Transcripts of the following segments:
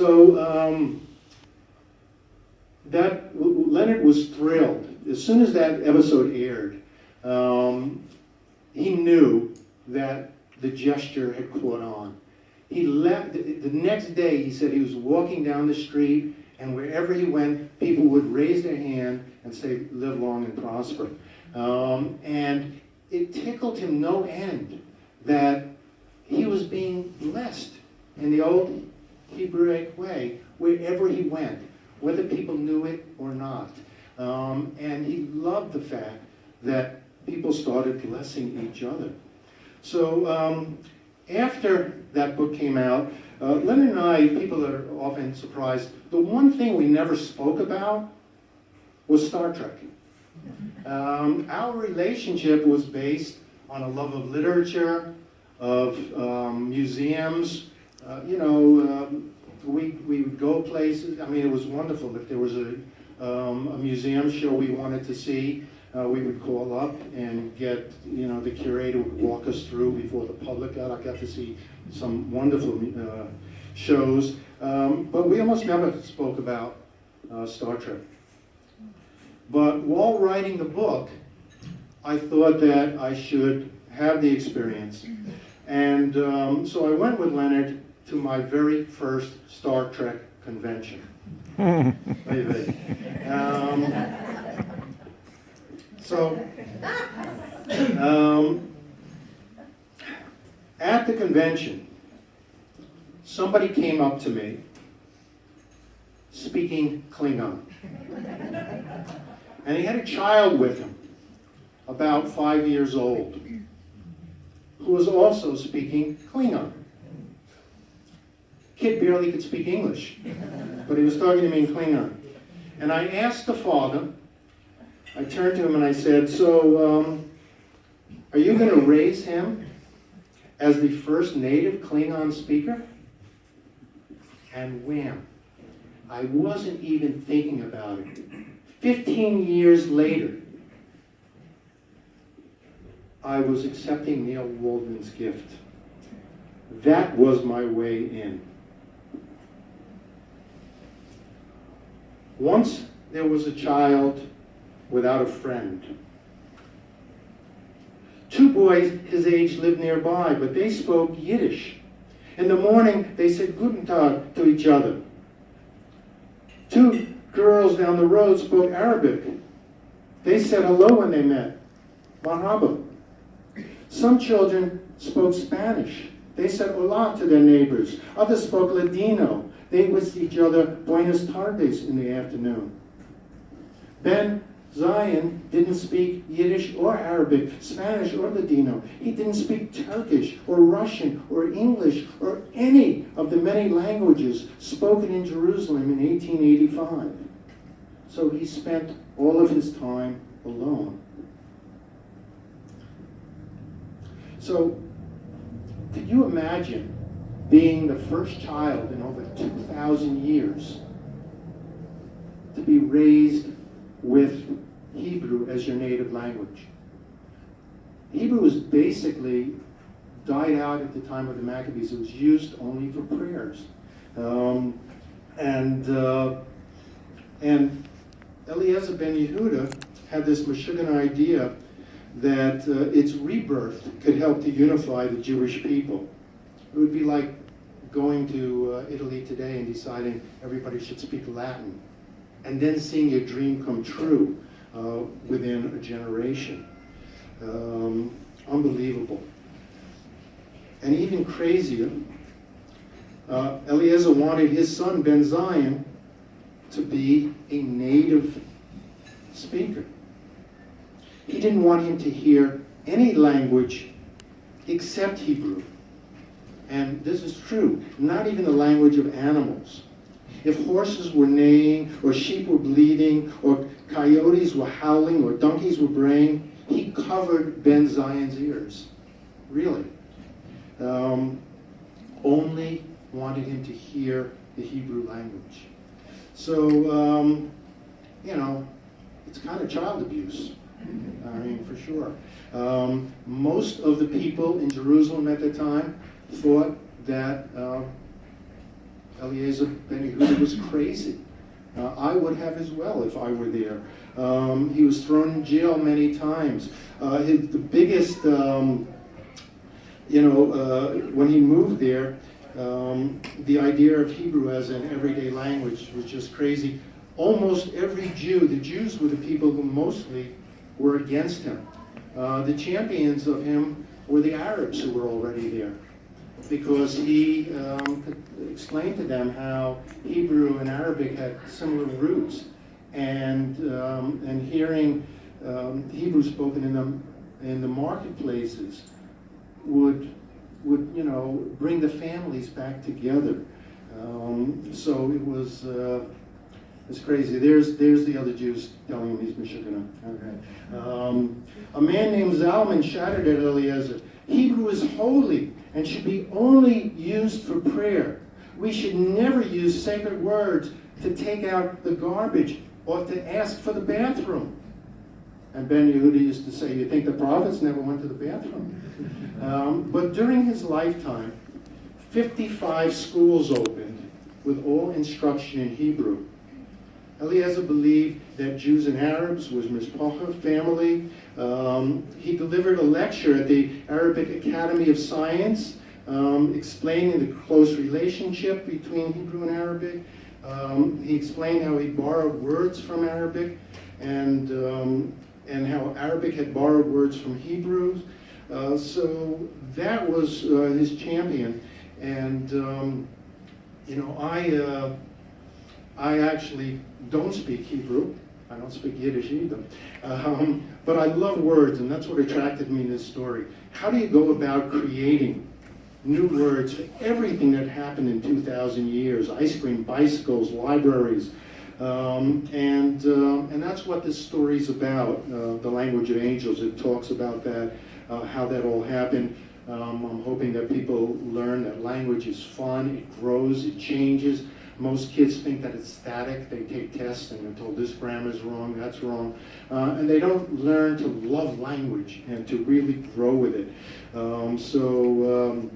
So Leonard was thrilled. As soon as that episode aired, he knew that the gesture had caught on. He left, the next day he said he was walking down the street, and wherever he went, people would raise their hand and say, "Live long and prosper." And it tickled him no end that he was being blessed in the old Hebraic way wherever he went, whether people knew it or not. And he loved the fact that people started blessing each other. So after that book came out, Leonard and I, people are often surprised, the one thing we never spoke about was Star Trek. Our relationship was based on a love of literature, of museums. We would go places. I mean, it was wonderful. If there was a museum show we wanted to see, we would call up and get, the curator would walk us through before the public got. I got to see some wonderful shows, but we almost never spoke about Star Trek. But while writing the book, I thought that I should have the experience. And so I went with Leonard to my very first Star Trek convention. At the convention, somebody came up to me speaking Klingon. And he had a child with him, about 5 years old, who was also speaking Klingon. Kid barely could speak English, but he was talking to me in Klingon. And I asked the father, I turned to him and I said, "So, are you going to raise him as the first native Klingon speaker?" And wham, I wasn't even thinking about it. 15 years later, I was accepting Neil Waldman's gift. That was my way in. Once there was a child without a friend. Two boys his age lived nearby, but they spoke Yiddish. In the morning, they said Guten Tag to each other. Two girls down the road spoke Arabic. They said hello when they met, Marhaba. Some children spoke Spanish. They said hola to their neighbors. Others spoke Ladino. They wished each other Buenos tardes in the afternoon. Ben Zion didn't speak Yiddish or Arabic, Spanish or Ladino. He didn't speak Turkish or Russian or English or any of the many languages spoken in Jerusalem in 1885. So he spent all of his time alone. So, could you imagine being the first child in over 2,000 years to be raised with Hebrew as your native language? Hebrew was basically died out at the time of the Maccabees. It was used only for prayers. And Eliezer ben Yehuda had this Meshuggah idea that its rebirth could help to unify the Jewish people. It would be like going to Italy today and deciding everybody should speak Latin, and then seeing your dream come true within a generation. Unbelievable. And even crazier, Eliezer wanted his son Ben Zion to be a native speaker. He didn't want him to hear any language except Hebrew. And this is true, not even the language of animals. If horses were neighing, or sheep were bleating, or coyotes were howling, or donkeys were braying, he covered Ben Zion's ears. Really. Only wanted him to hear the Hebrew language. So, it's kind of child abuse. I mean, for sure. Most of the people in Jerusalem at the time thought that Eliezer Ben Yehuda was crazy. I would have as well if I were there. He was thrown in jail many times. The biggest, when he moved there, the idea of Hebrew as an everyday language was just crazy. Almost every Jew, the Jews were the people who mostly were against him. The champions of him were the Arabs who were already there, because he could explain to them how Hebrew and Arabic had similar roots, and hearing Hebrew spoken in the marketplaces would bring the families back together. So it was it's crazy. There's the other Jews telling him he's Mishugana. Okay. A man named Zalman shouted at Eliezer, "Hebrew is holy and should be only used for prayer. We should never use sacred words to take out the garbage or to ask for the bathroom." And Ben Yehuda used to say, "You think the prophets never went to the bathroom?" But during his lifetime, 55 schools opened with all instruction in Hebrew. Eliezer believed that Jews and Arabs was mishpacha, family. He delivered a lecture at the Arabic Academy of Science, explaining the close relationship between Hebrew and Arabic. He explained how he borrowed words from Arabic, and how Arabic had borrowed words from Hebrew. So that was his champion. And I actually don't speak Hebrew. I don't speak Yiddish either. But I love words, and that's what attracted me to this story. How do you go about creating new words for everything that happened in 2,000 years? Ice cream, bicycles, libraries. And that's what this story's about, the language of angels. It talks about that, how that all happened. I'm hoping that people learn that language is fun, it grows, it changes. Most kids think that it's static. They take tests and they're told this grammar's wrong, that's wrong. And they don't learn to love language and to really grow with it. So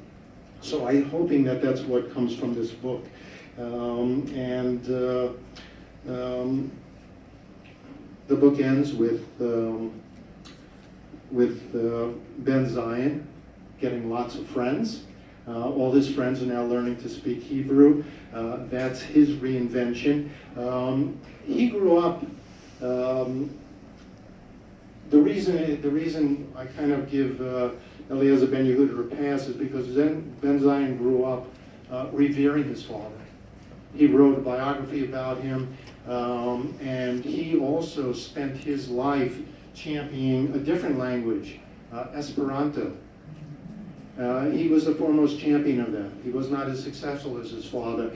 I'm hoping that that's what comes from this book. The book ends with Ben Zion getting lots of friends. All his friends are now learning to speak Hebrew. That's his reinvention. He grew up. The reason I kind of give Eliezer Ben Yehuda a pass is because Ben Zion grew up revering his father. He wrote a biography about him, and he also spent his life championing a different language, Esperanto. He was the foremost champion of that. He was not as successful as his father.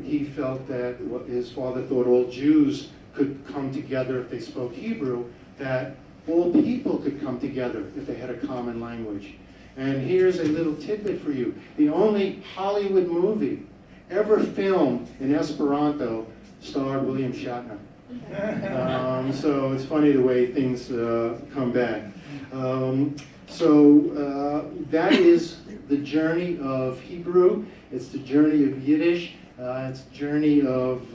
He felt that what his father thought all Jews could come together if they spoke Hebrew, that all people could come together if they had a common language. And here's a little tidbit for you. The only Hollywood movie ever filmed in Esperanto starred William Shatner. So it's funny the way things come back. So that is the journey of Hebrew. It's the journey of Yiddish. It's the journey of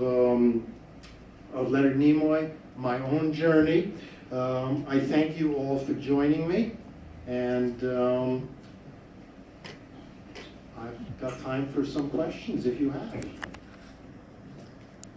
Leonard Nimoy, my own journey. I thank you all for joining me, and I've got time for some questions if you have.